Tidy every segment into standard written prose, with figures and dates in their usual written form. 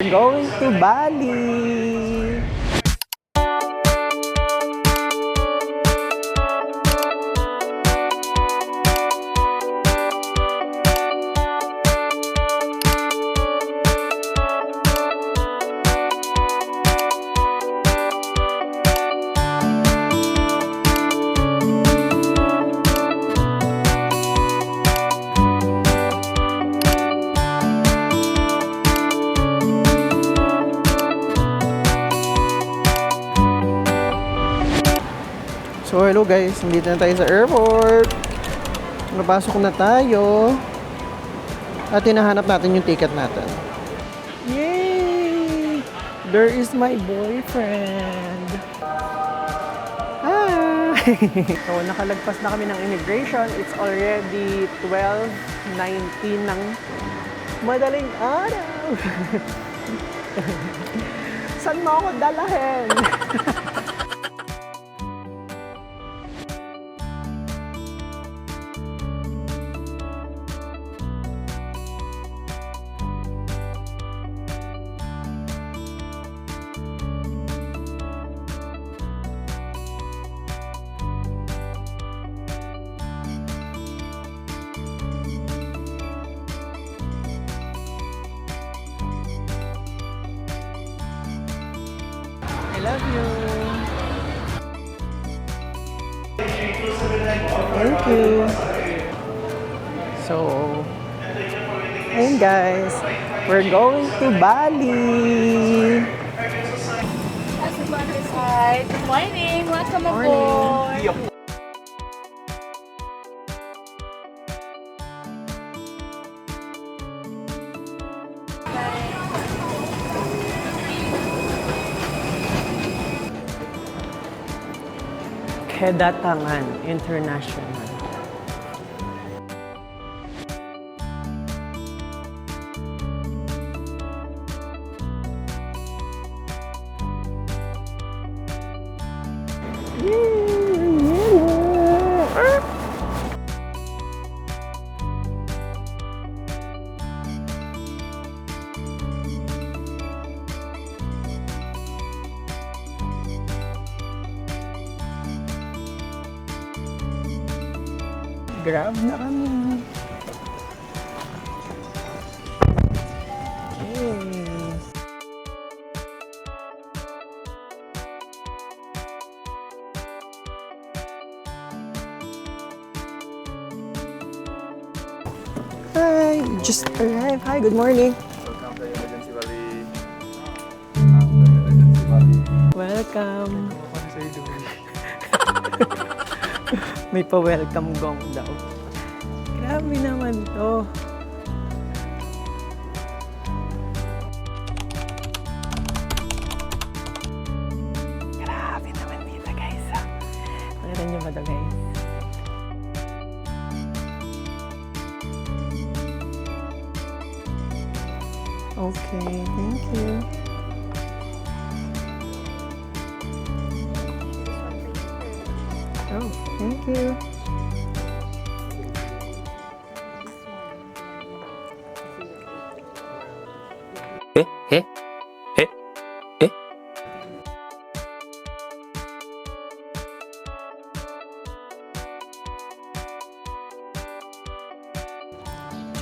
We're going to Bali. So hello guys, nandito na tayo sa airport. Napasok na tayo. At hinahanap natin yung ticket natin. Yay! There is my boyfriend. Hi! So nakalagpas na kami ng immigration. It's already 12:19 ng madaling araw. Saan mo ako dalahin? I love you. Thank you. So, ayun guys, we're going to Bali. Hi, good morning. Welcome aboard. Kedatangan International. Grab na kami. Yes. Hi, just arrived. Hi, good morning. Welcome to Emergency Bali. Emergency Bali. Welcome. What is you doing? May pa-welcome gong daw. Grabe naman to. Grabe naman dito guys. Nakita niyo ba ito guys? Okay, thank you. Oh, thank you.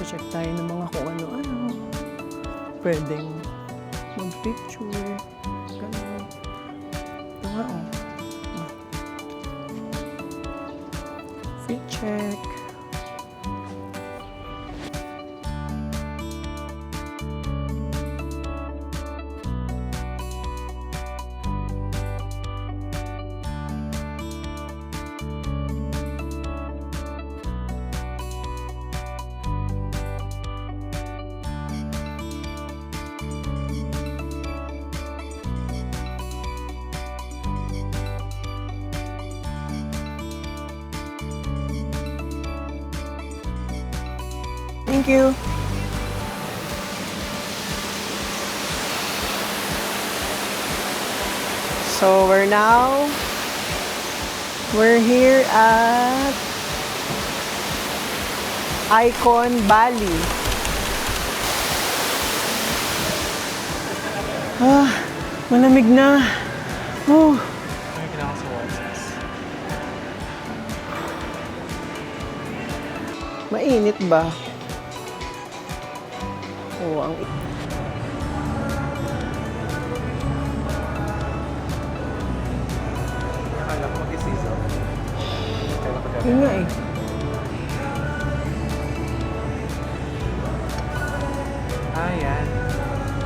Check tayo ng mga kung ano-ano. Pwedeng mag-picture. Ganun. Ito nga oh. Fit check. Thank you. So we're here at Icon Bali. Ah, malamig na. Oh. Ano kailangan sa Watsons? Mainit ba? Oo, ang... Akala ko mag-isisaw. Kaya ko Yun nga eh. yan.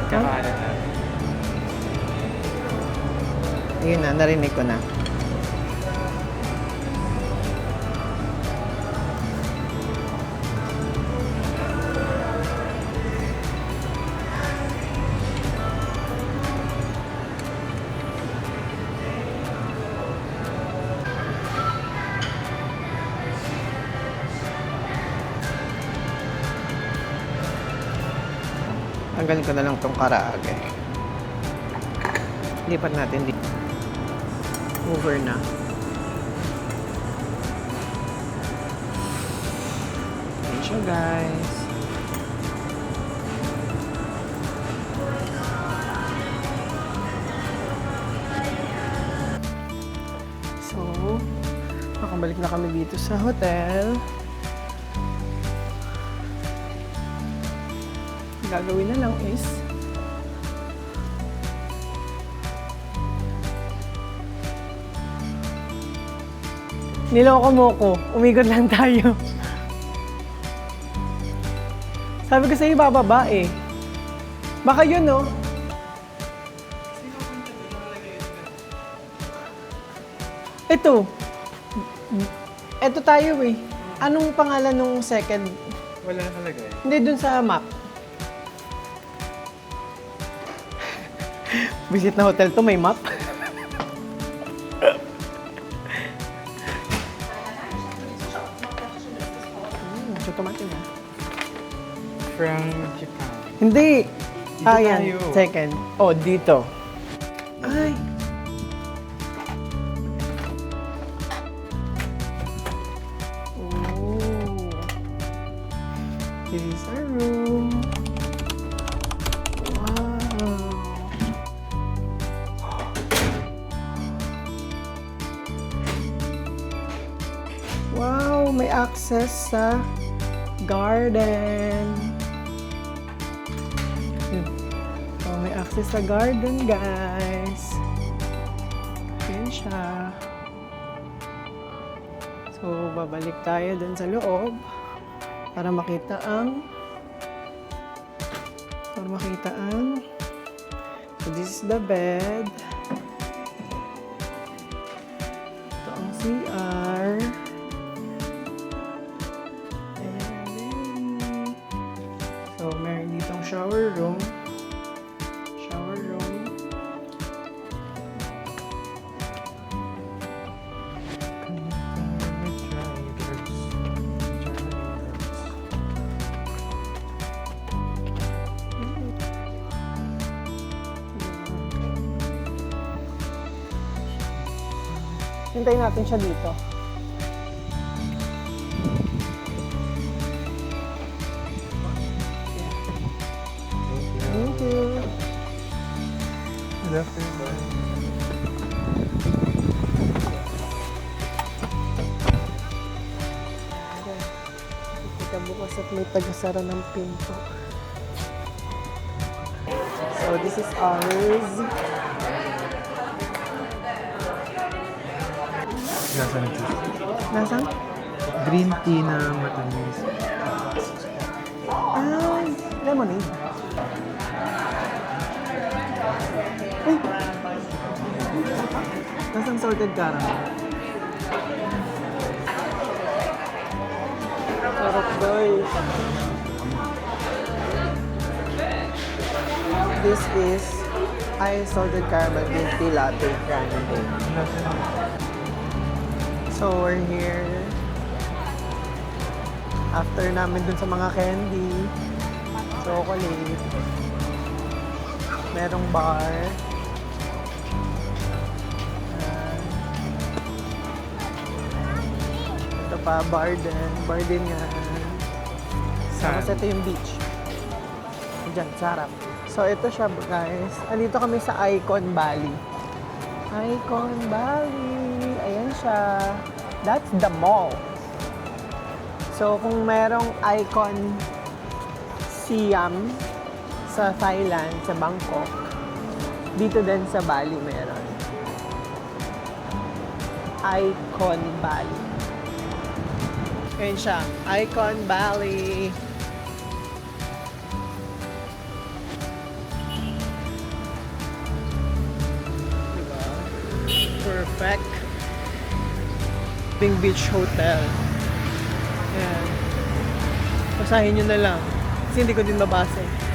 Kakaanan na. Ayun na, narinig ko na. Tanggalin ko na lang tong karaage. Lipat natin dito. Over na. Ayan siya, guys. So, nakabalik na kami dito sa hotel. Gagawin na lang is niloko mo ko. Umikot lang tayo. Sabi ko sa'yo, bababa eh. Baka yun, no? Ito. Ito tayo eh. Anong pangalan nung second? Wala talaga eh. Hindi, dun sa map. Visit na hotel to, may map. So, tomato na. From Japan. Hindi. Dito Yan. tayo. Second. Oh, dito. Ay. Oh. This is our room. Wow. Wow, may access sa garden. Oh, may access sa garden, guys. Yan siya. So, babalik tayo dun sa loob para makita ang so, this is the bed. Ito ang CR. So, meron ditong shower room. Hintayin natin siya dito. Thank you. Good afternoon. Kita bukas at may tagasara ng pinto. So, this is ours. Nasaan ito? Nasaan? Green tea na matamis. Ay, lemonade. Ay! Nasaan salted caramel? Sarap, guys. This is ice salted caramel green tea latte grande. So, we're here. After namin dun sa mga candy, chocolate, merong bar. Ito pa, bar din nga. Tapos ito yung beach. Diyan, sa harap. So, ito siya guys. Andito kami sa Icon Valley. Icon Valley. Ayan siya. That's the mall. So, kung merong Icon Siam sa Thailand, sa Bangkok, dito din sa Bali meron. Icon Valley. Ayan siya. Icon Valley. Diba? Perfect. Ping Beach Hotel. Ayan. Basahin nyo na lang. Kasi hindi ko din mabasa eh.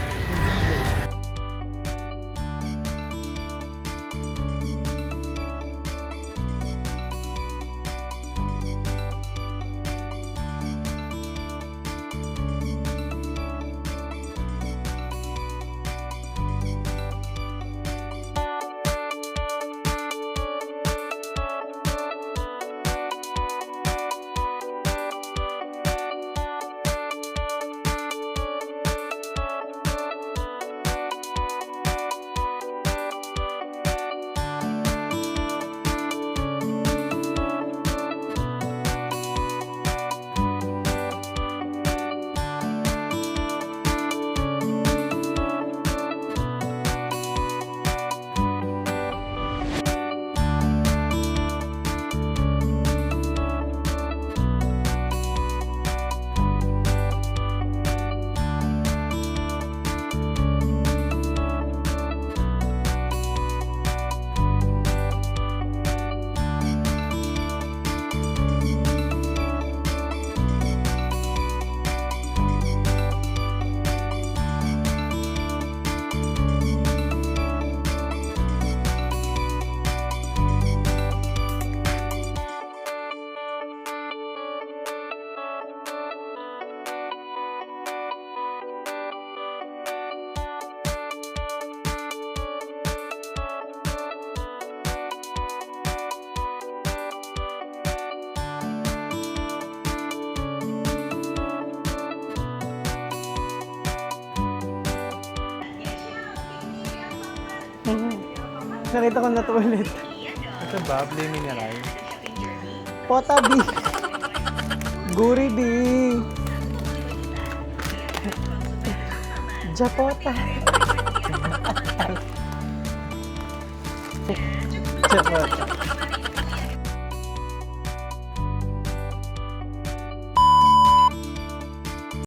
Nakita ko na to ulit. Ito ba? Blue mineral. Pota B. Guri B. Japota. Japota.